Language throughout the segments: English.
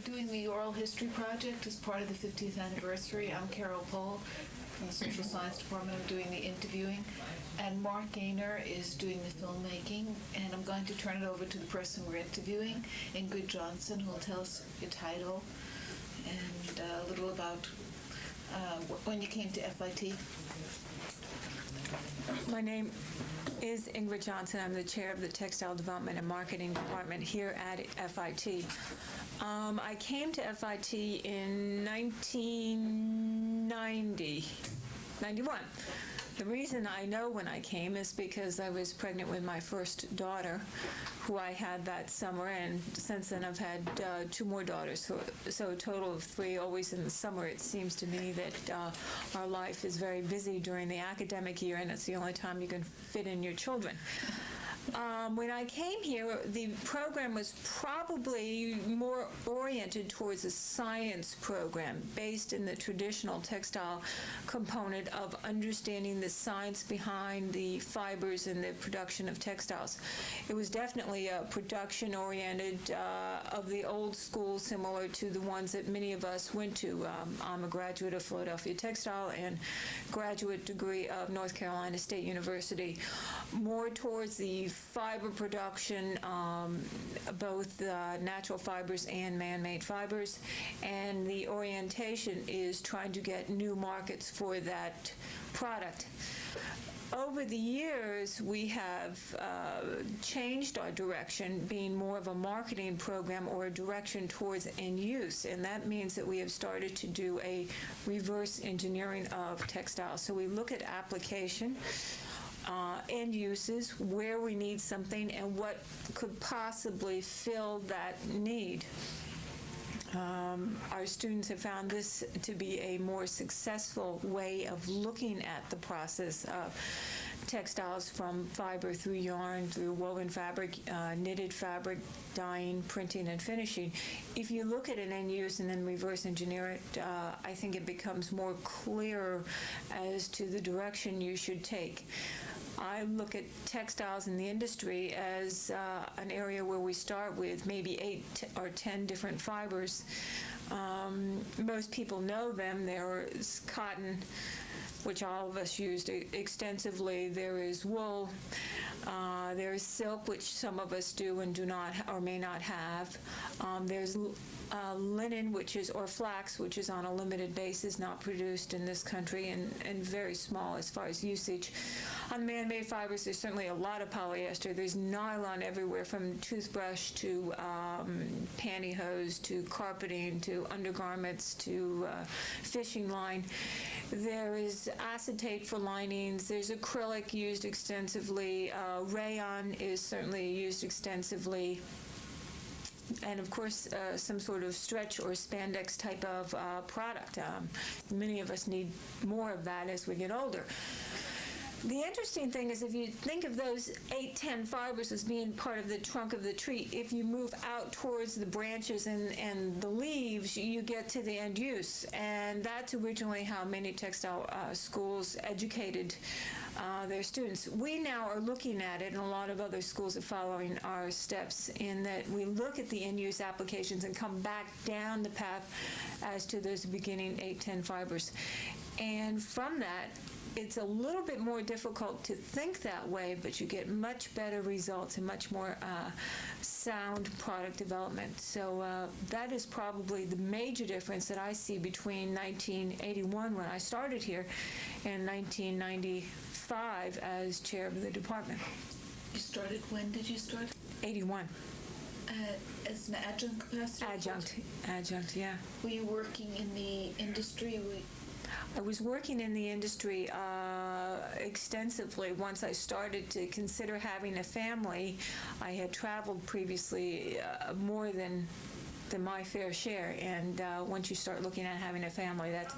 doing the oral history project as part of the 50th anniversary. I'm Carol Pohl from the Social Science Department. I'm doing the interviewing. And Mark Gaynor is doing the filmmaking. And I'm going to turn it over to the person we're interviewing, Ingrid Johnson, who will tell us your title and a little about when you came to FIT. My name is Ingrid Johnson. I'm the chair of the Textile Development and Marketing Department here at FIT. I came to FIT in 1991. The reason I know when I came is because I was pregnant with my first daughter, who I had that summer, and since then I've had 2 more daughters, so a total of 3, always in the summer. It seems to me that our life is very busy during the academic year, and it's the only time you can fit in your children. When I came here, the program was probably more oriented towards a science program based in the traditional textile component of understanding the science behind the fibers and the production of textiles. It was definitely production-oriented of the old school, similar to the ones that many of us went to. I'm a graduate of Philadelphia Textile and graduate degree of North Carolina State University, more towards the fiber production, both natural fibers and man-made fibers, and the orientation is trying to get new markets for that product. Over the years, we have changed our direction, being more of a marketing program or a direction towards end use, and that means that we have started to do a reverse engineering of textiles. So we look at application, end uses, where we need something, and what could possibly fill that need. Our students have found this to be a more successful way of looking at the process of textiles, from fiber through yarn, through woven fabric, knitted fabric, dyeing, printing, and finishing. If you look at an end use and then reverse engineer it, I think it becomes more clear as to the direction you should take. I look at textiles in the industry as an area where we start with maybe 8 or 10 different fibers. Most people know them. There's cotton, which all of us used extensively. There is wool. There is silk, which some of us do and do not or may not have. There's linen, or flax, which is on a limited basis, not produced in this country, and very small as far as usage. On man-made fibers, there's certainly a lot of polyester. There's nylon everywhere, from toothbrush to pantyhose to carpeting to undergarments to fishing line. There is acetate for linings. There's acrylic used extensively. Rayon is certainly used extensively. And of course, some sort of stretch or spandex type of product. Many of us need more of that as we get older. The interesting thing is, if you think of those 8, 10 fibers as being part of the trunk of the tree, if you move out towards the branches and the leaves, you get to the end use. And that's originally how many textile schools educated their students. We now are looking at it, and a lot of other schools are following our steps, in that we look at the end use applications and come back down the path as to those beginning 8, 10 fibers. And from that, it's a little bit more difficult to think that way, but you get much better results and much more sound product development. So that is probably the major difference that I see between 1981, when I started here, and 1995 as chair of the department. You started, when did you start? 81. As an adjunct capacity? Adjunct, yeah. Were you working in the industry? I was working in the industry extensively. Once I started to consider having a family, I had traveled previously more than my fair share, and once you start looking at having a family, that's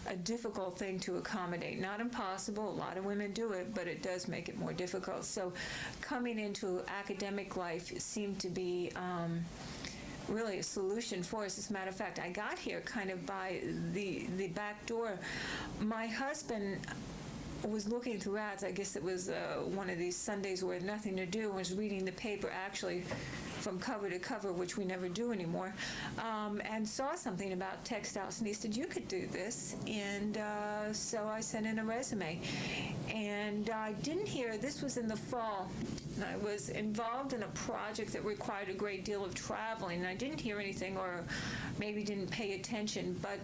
a difficult thing to accommodate. Not impossible, a lot of women do it, but it does make it more difficult. So coming into academic life seemed to be really a solution for us. As a matter of fact, I got here kind of by the back door. My husband was looking through ads. I guess it was one of these Sundays where nothing to do, and was reading the paper actually from cover to cover, which we never do anymore, and saw something about textiles, and he said, you could do this, and so I sent in a resume. And I didn't hear, this was in the fall, and I was involved in a project that required a great deal of traveling, and I didn't hear anything, or maybe didn't pay attention, but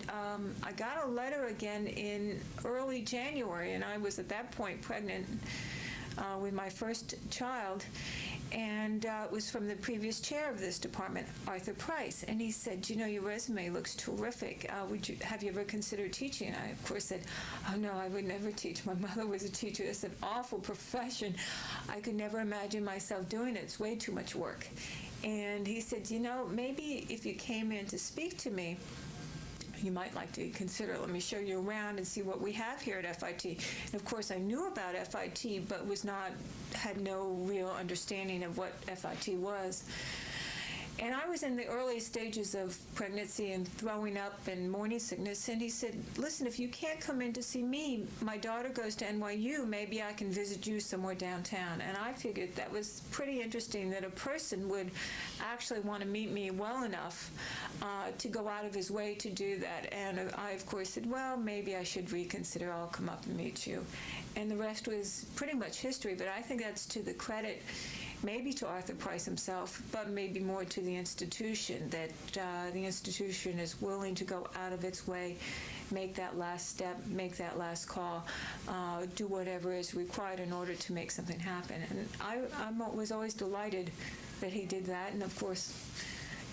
I got a letter again in early January, and I was at that point pregnant with my first child, and it was from the previous chair of this department, Arthur Price, and he said, you know, your resume looks terrific. Have you ever considered teaching? And I, of course, said, oh, no, I would never teach. My mother was a teacher. It's an awful profession. I could never imagine myself doing it. It's way too much work. And he said, you know, maybe if you came in to speak to me, you might like to consider, let me show you around and see what we have here at FIT. And of course, I knew about FIT, but had no real understanding of what FIT was. And I was in the early stages of pregnancy and throwing up and morning sickness, and he said, listen, if you can't come in to see me, my daughter goes to NYU, maybe I can visit you somewhere downtown. And I figured that was pretty interesting, that a person would actually want to meet me well enough to go out of his way to do that. And I, of course, said, well, maybe I should reconsider. I'll come up and meet you. And the rest was pretty much history, but I think that's to the credit maybe to Arthur Price himself, but maybe more to the institution, that the institution is willing to go out of its way, make that last step, make that last call, do whatever is required in order to make something happen. And I was always delighted that he did that. And of course,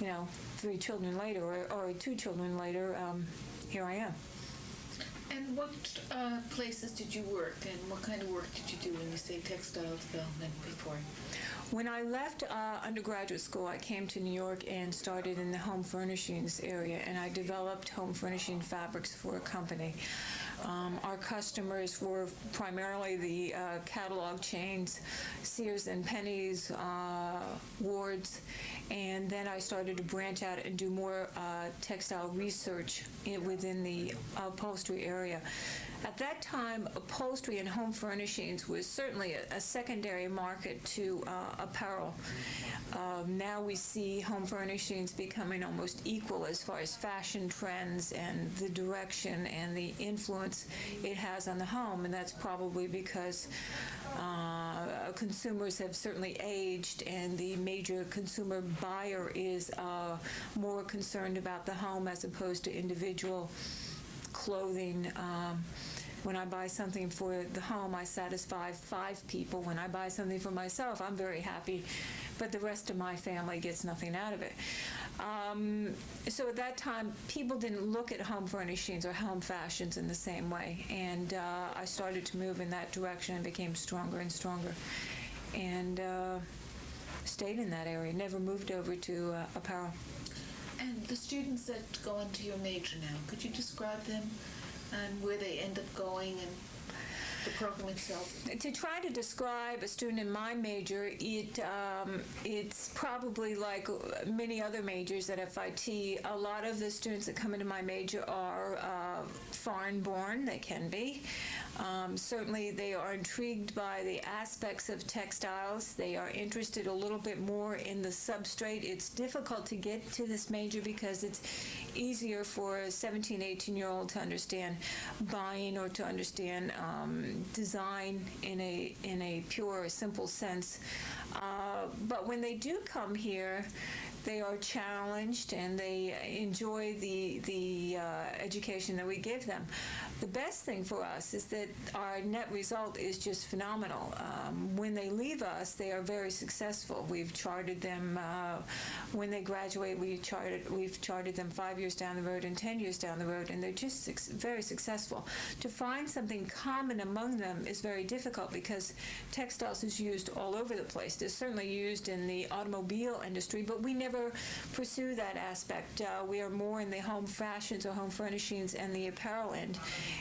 you know, 3 children later, or 2 children later, here I am. And what places did you work, and what kind of work did you do when you say textile development before? When I left undergraduate school, I came to New York and started in the home furnishings area, and I developed home furnishing fabrics for a company. Our customers were primarily the catalog chains, Sears and Penny's, Ward's, and then I started to branch out and do more textile research within the upholstery area. At that time, upholstery and home furnishings was certainly a secondary market to apparel. Now we see home furnishings becoming almost equal as far as fashion trends and the direction and the influence it has on the home, and that's probably because consumers have certainly aged, and the major consumer buyer is more concerned about the home as opposed to individual clothing. When I buy something for the home, I satisfy 5 people. When I buy something for myself, I'm very happy, but the rest of my family gets nothing out of it. So at that time, people didn't look at home furnishings or home fashions in the same way, and I started to move in that direction and became stronger and stronger, and stayed in that area, never moved over to apparel. And the students that go into your major now, could you describe them and where they end up going and the program itself? To try to describe a student in my major, it's probably like many other majors at FIT. A lot of the students that come into my major are foreign-born. They can be. Certainly, they are intrigued by the aspects of textiles. They are interested a little bit more in the substrate. It's difficult to get to this major because it's easier for a 17, 18-year-old to understand buying or to understand design in a pure, simple sense. But when they do come here, they are challenged and they enjoy the education that we give them. The best thing for us is that our net result is just phenomenal. When they leave us, they are very successful. We've chartered them, when they graduate, we've chartered them 5 years down the road and 10 years down the road, and they're just very successful. To find something common among them is very difficult because textiles is used all over the place. It's certainly used in the automobile industry, but we never pursue that aspect. We are more in the home fashions or home furnishings and the apparel end.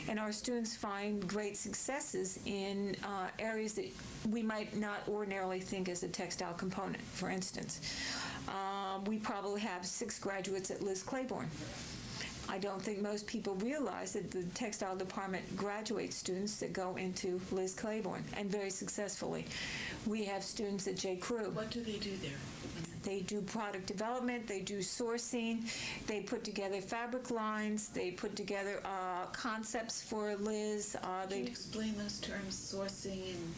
And our students find great successes in areas that we might not ordinarily think as a textile component. For instance, we probably have 6 graduates at Liz Claiborne. I don't think most people realize that the textile department graduates students that go into Liz Claiborne, and very successfully. We have students at J. Crew. What do they do there? They do product development, they do sourcing, they put together fabric lines, they put together concepts for Liz. Can you explain those terms, sourcing and...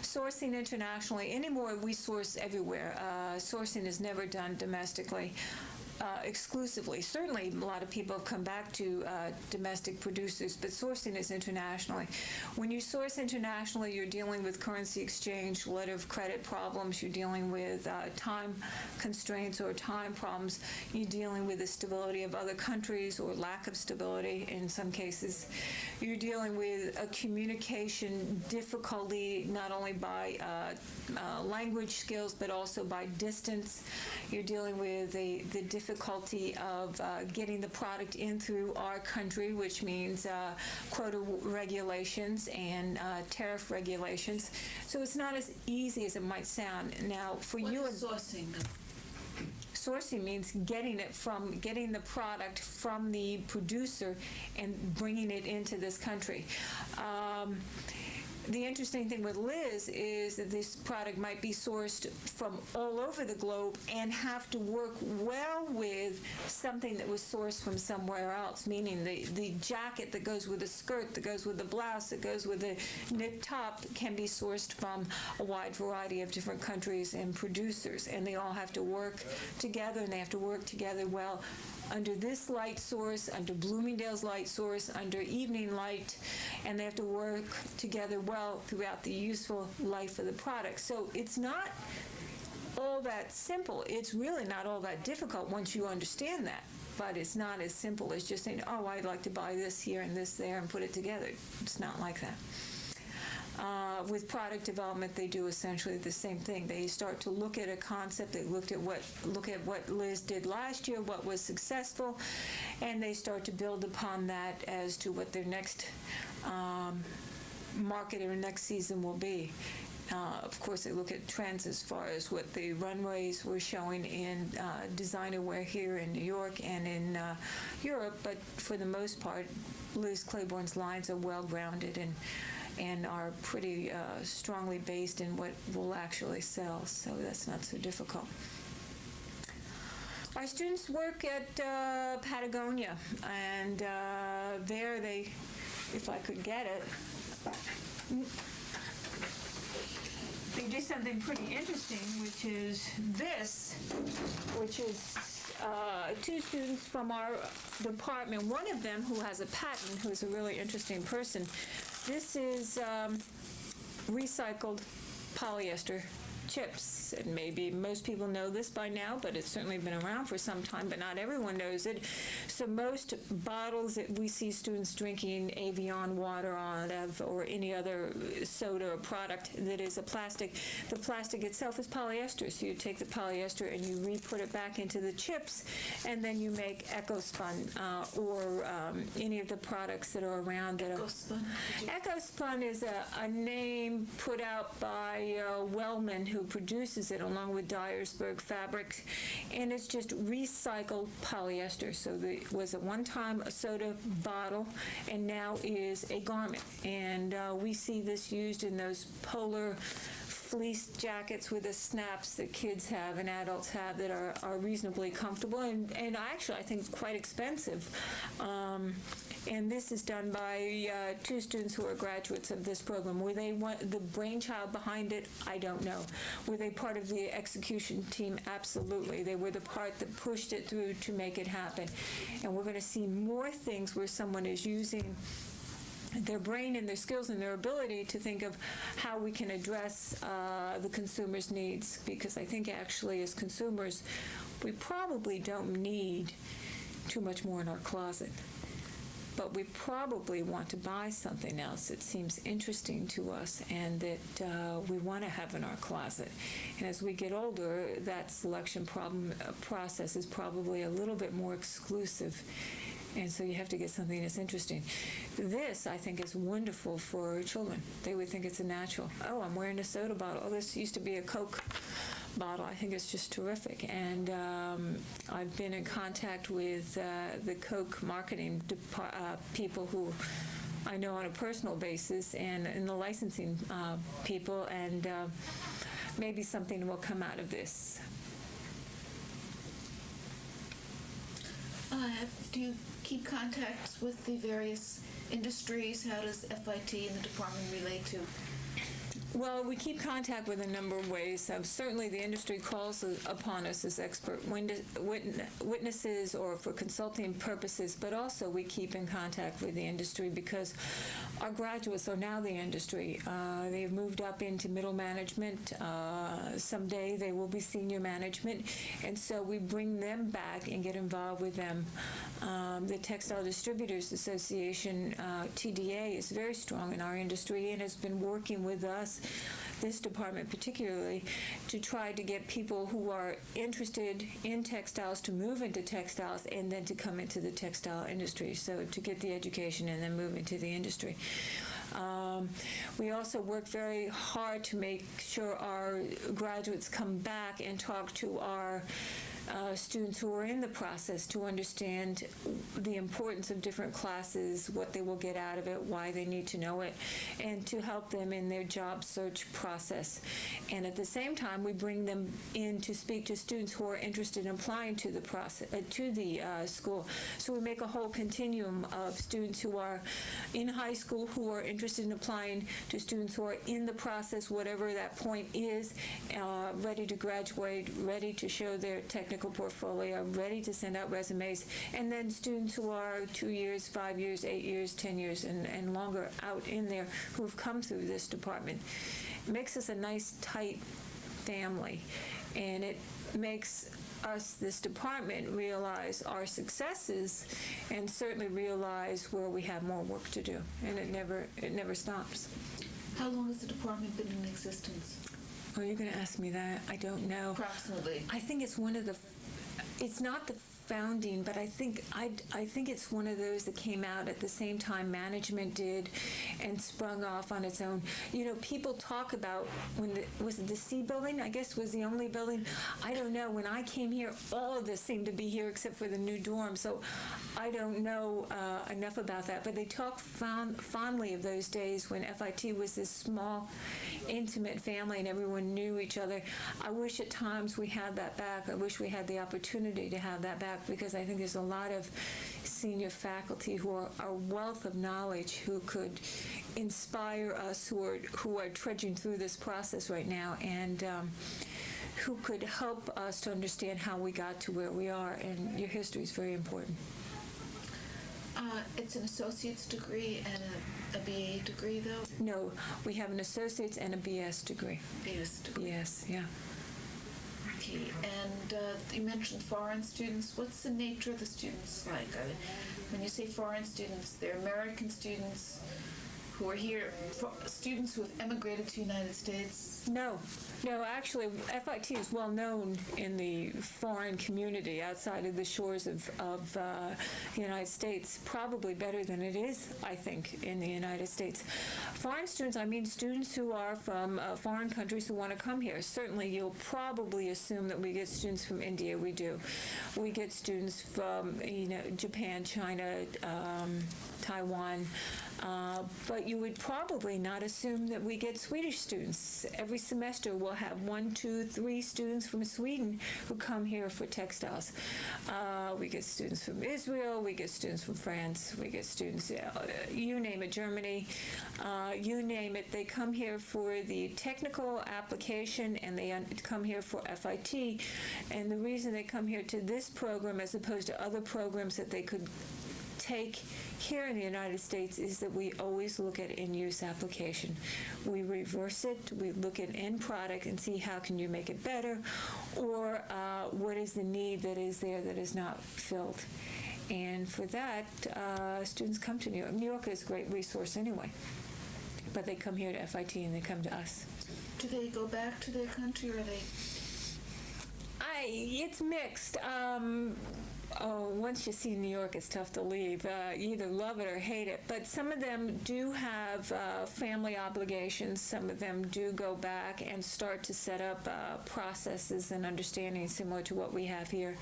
Sourcing internationally. Anymore, we source everywhere. Sourcing is never done domestically. Exclusively. Certainly, a lot of people have come back to domestic producers, but sourcing is internationally. When you source internationally, you're dealing with currency exchange, letter of credit problems, you're dealing with time constraints or time problems, you're dealing with the stability of other countries or lack of stability in some cases. You're dealing with a communication difficulty, not only by language skills, but also by distance. You're dealing with the difficulty of getting the product in through our country, which means quota regulations and tariff regulations. So it's not as easy as it might sound. Now, for What you, is sourcing? sourcing means getting the product from the producer and bringing it into this country. The interesting thing with Liz is that this product might be sourced from all over the globe and have to work well with something that was sourced from somewhere else, meaning the jacket that goes with the skirt, that goes with the blouse, that goes with the knit top can be sourced from a wide variety of different countries and producers, and they all have to work together, and they have to work together well under this light source, under Bloomingdale's light source, under Evening Light, and they have to work together well throughout the useful life of the product. So it's not all that simple. It's really not all that difficult once you understand that. But it's not as simple as just saying, oh, I'd like to buy this here and this there and put it together. It's not like that. With product development, they do essentially the same thing. They start to look at a concept. They look at what Liz did last year, what was successful, and they start to build upon that as to what their next market or next season will be. Of course, they look at trends as far as what the runways were showing in designer wear here in New York and in Europe, but for the most part, Liz Claiborne's lines are well-grounded and are pretty strongly based in what will actually sell, so that's not so difficult. Our students work at Patagonia, and there they, if I could get it, they do something pretty interesting, which is this, which is two students from our department. One of them, who has a patent, who's a really interesting person, this is recycled polyester chips. And maybe most people know this by now, but it's certainly been around for some time, but not everyone knows it. So most bottles that we see students drinking Evian water out of, or any other soda or product that is a plastic, the plastic itself is polyester. So you take the polyester and you re-put it back into the chips, and then you make EcoSpun or any of the products that are around. EcoSpun? EcoSpun is a name put out by Wellman, who produces it along with Dyersburg Fabrics, and it's just recycled polyester. So it was at one time a soda bottle and now is a garment. And we see this used in those polar fleece jackets with the snaps that kids have and adults have that are reasonably comfortable and actually I think quite expensive. And this is done by two students who are graduates of this program. Were they the brainchild behind it? I don't know. Were they part of the execution team? Absolutely. They were the part that pushed it through to make it happen. And we're going to see more things where someone is using their brain and their skills and their ability to think of how we can address the consumer's needs, because I think actually as consumers we probably don't need too much more in our closet, but we probably want to buy something else that seems interesting to us and that we want to have in our closet. And as we get older, that selection process is probably a little bit more exclusive. And so you have to get something that's interesting. This, I think, is wonderful for children. They would think it's a natural. Oh, I'm wearing a soda bottle. Oh, this used to be a Coke bottle. I think it's just terrific. And I've been in contact with the Coke marketing people who I know on a personal basis, and the licensing people, and maybe something will come out of this. Do you keep contacts with the various industries? How does FIT and the department relate to? Well, we keep contact with a number of ways. Certainly, the industry calls upon us as expert witnesses or for consulting purposes, but also we keep in contact with the industry because our graduates are now the industry. They've moved up into middle management. Someday they will be senior management, and so we bring them back and get involved with them. The Textile Distributors Association, TDA, is very strong in our industry and has been working with us, this department particularly, to try to get people who are interested in textiles to move into textiles and then to come into the textile industry, so to get the education and then move into the industry. We also work very hard to make sure our graduates come back and talk to our students who are in the process to understand the importance of different classes, what they will get out of it, why they need to know it, and to help them in their job search process. And at the same time, we bring them in to speak to students who are interested in applying to the process, to the school. So we make a whole continuum of students who are in high school who are interested in applying to students who are in the process, whatever that point is, ready to graduate, ready to show their technical portfolio, ready to send out resumes, and then students who are 2 years, 5 years, 8 years, 10 years, and longer out in there who've come through this department. It makes us a nice, tight family, and it makes us, this department, realize our successes and certainly realize where we have more work to do, and it never stops. How long has the department been in existence? Oh, you're going to ask me that? I don't know. Approximately. I think it's one of the, it's not the founding, but I think it's one of those that came out at the same time management did and sprung off on its own. You know, people talk about was it the C building, I guess, was the only building? I don't know. When I came here, all of this seemed to be here except for the new dorm, so I don't know enough about that. But they talk fondly of those days when FIT was this small, intimate family and everyone knew each other. I wish at times we had that back. I wish we had the opportunity to have that back, because I think there's a lot of senior faculty who are a wealth of knowledge who could inspire us who are trudging through this process right now, and who could help us to understand how we got to where we are, and your history is very important. It's an associate's degree and a BA degree, though? No, we have an associate's and a BS degree. BS degree. Yes, yeah. Okay, and you mentioned foreign students. What's the nature of the students like? When you say foreign students, they're American students who are here, students who have emigrated to the United States? No, actually, FIT is well known in the foreign community outside of the shores of the United States, probably better than it is, I think, in the United States. Foreign students, I mean students who are from foreign countries who want to come here. Certainly, you'll probably assume that we get students from India. We do. We get students from, Japan, China, Taiwan, but you would probably not assume that we get Swedish students. Every semester we'll have 1, 2, 3 students from Sweden who come here for textiles. We get students from Israel, we get students from France, we get students, you name it, Germany, you name it. They come here for the technical application, and they come here for FIT. And the reason they come here to this program as opposed to other programs that they could take here in the United States is that we always look at in-use application. We reverse it. We look at end product and see how can you make it better, or what is the need that is there that is not filled. And for that, students come to New York. New York is a great resource anyway, but they come here to FIT and they come to us. Do they go back to their country, or are they? It's mixed. Once you see New York, it's tough to leave. You either love it or hate it. But some of them do have family obligations. Some of them do go back and start to set up processes and understanding similar to what we have here.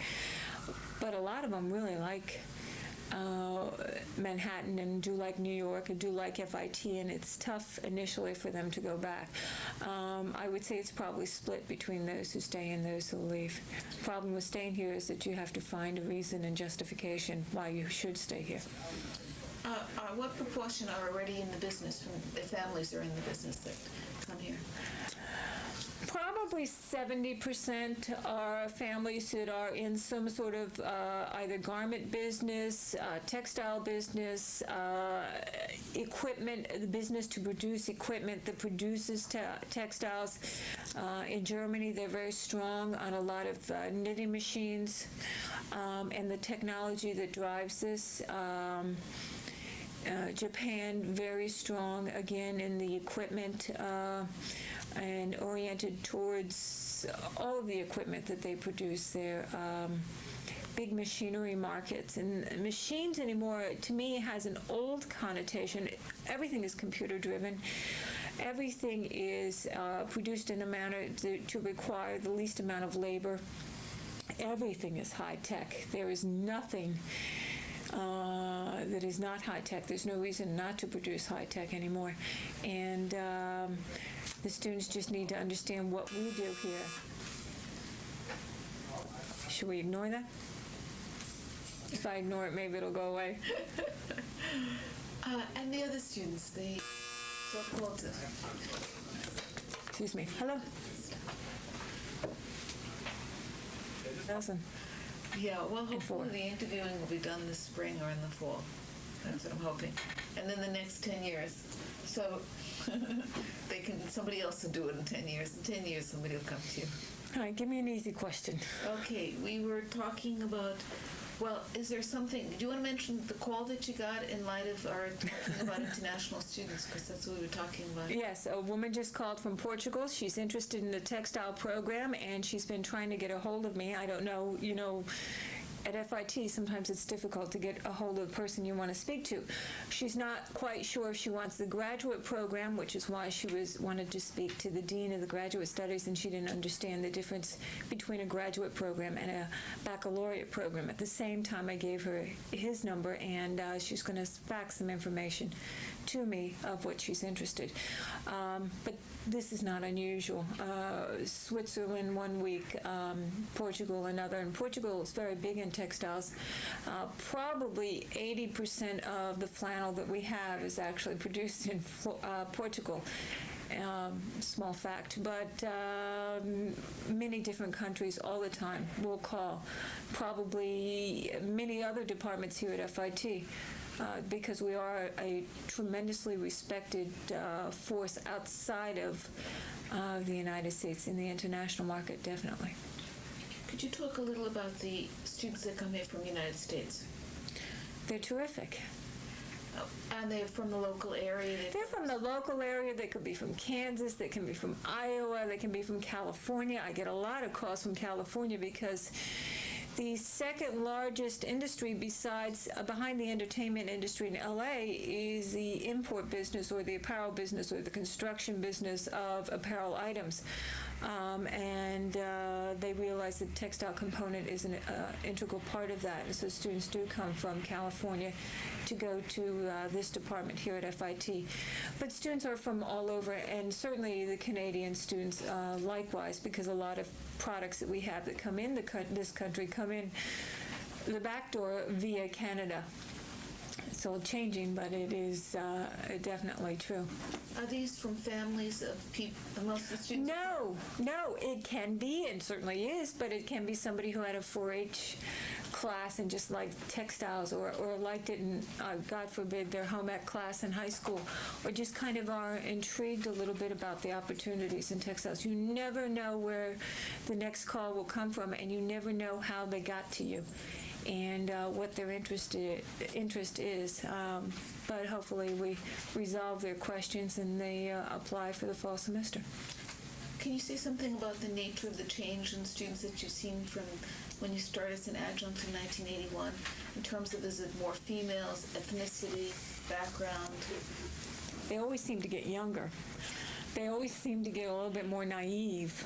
But a lot of them really like Manhattan and do like New York and do like FIT, and it's tough initially for them to go back. I would say it's probably split between those who stay and those who leave. The problem with staying here is that you have to find a reason and justification why you should stay here. What proportion are already in the business, from the families are in the business that come here? Probably 70% are families that are in some sort of either garment business, textile business, equipment, the business to produce equipment that produces textiles. In Germany, they're very strong on a lot of knitting machines and the technology that drives this. Japan, very strong, again, in the equipment and oriented towards all of the equipment that they produce there. Big machinery markets. And machines anymore, to me, has an old connotation. Everything is computer-driven. Everything is produced in a manner to require the least amount of labor. Everything is high-tech. There is nothing that is not high-tech. There's no reason not to produce high-tech anymore. And the students just need to understand what we do here. Should we ignore that? If I ignore it, maybe it'll go away. And the other students, the so-called... Excuse me. Hello? Nelson. Yeah, well, hopefully the interviewing will be done this spring or in the fall. That's what I'm hoping. And then the next 10 years. So somebody else will do it in 10 years. In 10 years, somebody will come to you. All right, give me an easy question. Okay, we were talking about, well, is there something, do you want to mention the call that you got in light of our talking about international students? Because that's what we were talking about. Yes, a woman just called from Portugal. She's interested in the textile program, and she's been trying to get a hold of me. I don't know, at FIT, sometimes it's difficult to get a hold of the person you want to speak to. She's not quite sure if she wants the graduate program, which is why she wanted to speak to the dean of the graduate studies, and she didn't understand the difference between a graduate program and a baccalaureate program. At the same time, I gave her his number, and she's going to fax some information to me of what she's interested. But this is not unusual. Switzerland 1 week, Portugal another, and Portugal is very big in textiles. Probably 80% of the flannel that we have is actually produced in Portugal. Small fact, but many different countries all the time will call. Probably many other departments here at FIT. Because we are a tremendously respected force outside of the United States in the international market, definitely. Could you talk a little about the students that come here from the United States? They're terrific. And they're from the local area? They're from the local area. They could be from Kansas. They can be from Iowa. They can be from California. I get a lot of calls from California because the second largest industry behind the entertainment industry in LA is the import business or the apparel business or the construction business of apparel items. And they realize that the textile component is an integral part of that. And so students do come from California to go to this department here at FIT. But students are from all over, and certainly the Canadian students likewise, because a lot of products that we have that come in this country come in the back door via Canada. It's all changing, but it is definitely true. Are these from families of people, most of the students? No, it can be, and certainly is, but it can be somebody who had a 4-H class and just liked textiles or liked it in, God forbid, their home ec class in high school, or just kind of are intrigued a little bit about the opportunities in textiles. You never know where the next call will come from, and you never know how they got to you and what their interest is. But hopefully we resolve their questions and they apply for the fall semester. Can you say something about the nature of the change in students that you've seen from when you started as an adjunct in 1981, in terms of, is it more females, ethnicity, background? They always seem to get younger. They always seem to get a little bit more naive.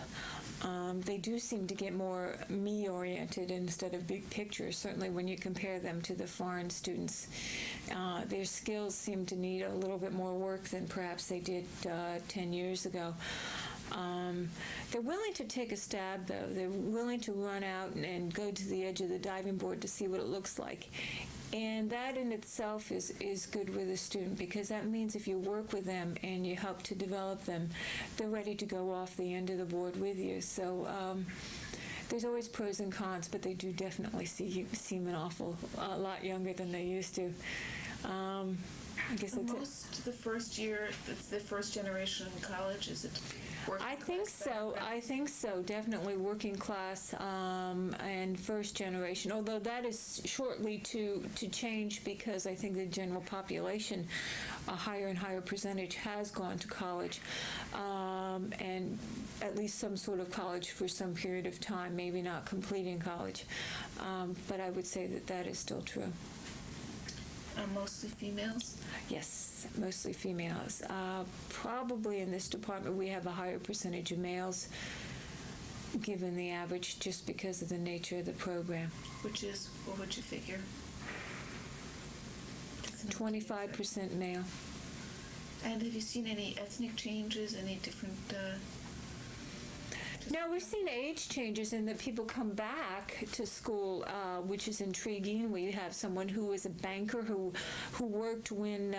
They do seem to get more me-oriented instead of big picture, certainly when you compare them to the foreign students. Their skills seem to need a little bit more work than perhaps they did 10 years ago. They're willing to take a stab, though. They're willing to run out and go to the edge of the diving board to see what it looks like. And that in itself is good with a student, because that means if you work with them and you help to develop them, they're ready to go off the end of the board with you. So there's always pros and cons, but they do definitely seem an awful lot younger than they used to. I guess that's most the first year, it's the first generation in college, is it? I think so. I think so. Definitely working class and first generation. Although that is shortly to change, because I think the general population, a higher and higher percentage, has gone to college, and at least some sort of college for some period of time. Maybe not completing college, but I would say that is still true. Mostly females? Yes, mostly females. Probably in this department we have a higher percentage of males given the average, just because of the nature of the program. Which is, what would you figure? 25% male. And have you seen any ethnic changes, any different... No, we've seen age changes in that people come back to school, which is intriguing. We have someone who was a banker who worked when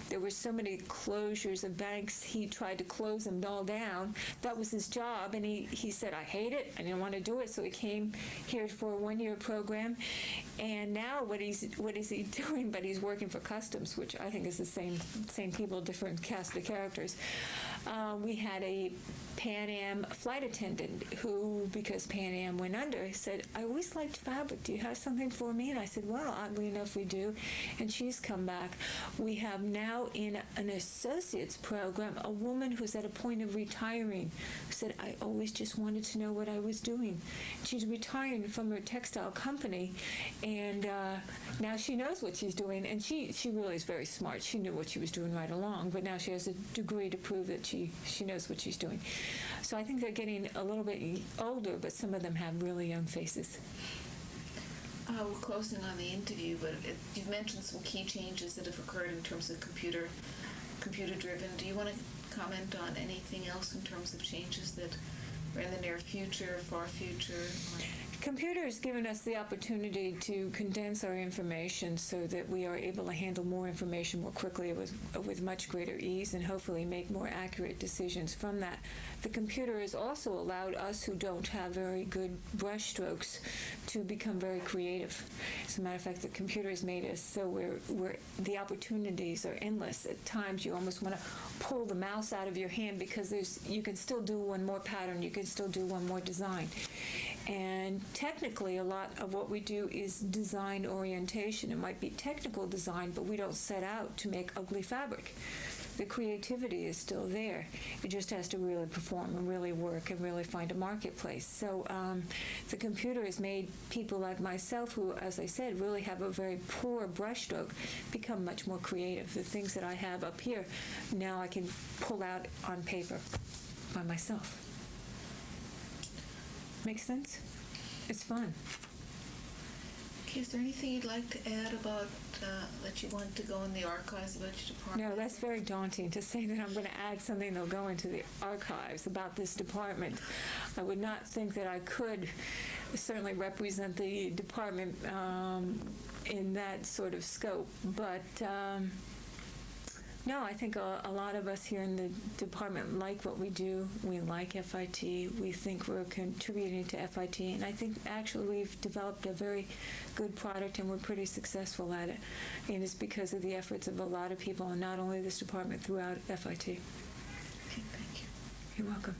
there were so many closures of banks. He tried to close them all down. That was his job, and he said, I hate it. I didn't want to do it, so he came here for a one-year program. And now what is he doing? But he's working for Customs, which I think is the same people, different cast of characters. We had a Pan Am flight attendant who, because Pan Am went under, said, I always liked fabric. Do you have something for me? And I said, well, oddly enough, we do. And she's come back. We have now in an associate's program a woman who's at a point of retiring who said, I always just wanted to know what I was doing. She's retiring from her textile company, and now she knows what she's doing. And she really is very smart. She knew what she was doing right along, but now she has a degree to prove that she knows what she's doing. So I think they're getting a little bit older, but some of them have really young faces. We're closing on the interview, but you've mentioned some key changes that have occurred in terms of computer-driven. Do you want to comment on anything else in terms of changes that are in the near future, far future? Computer has given us the opportunity to condense our information so that we are able to handle more information more quickly with much greater ease, and hopefully make more accurate decisions from that. The computer has also allowed us who don't have very good brush strokes to become very creative. As a matter of fact, the computer has made us so the opportunities are endless. At times you almost want to pull the mouse out of your hand, because you can still do one more pattern, you can still do one more design. And technically, a lot of what we do is design orientation. It might be technical design, but we don't set out to make ugly fabric. The creativity is still there. It just has to really perform and really work and really find a marketplace. So the computer has made people like myself, who, as I said, really have a very poor brushstroke, become much more creative. The things that I have up here, now I can pull out on paper by myself. Make sense? It's fun. Okay, is there anything you'd like to add about that you want to go in the archives about your department? No, that's very daunting to say that I'm going to add something that'll go into the archives about this department. I would not think that I could certainly represent the department in that sort of scope, but no, I think a lot of us here in the department like what we do. We like FIT. We think we're contributing to FIT, and I think actually we've developed a very good product, and we're pretty successful at it. And it's because of the efforts of a lot of people, and not only this department, throughout FIT. Okay, thank you. You're welcome.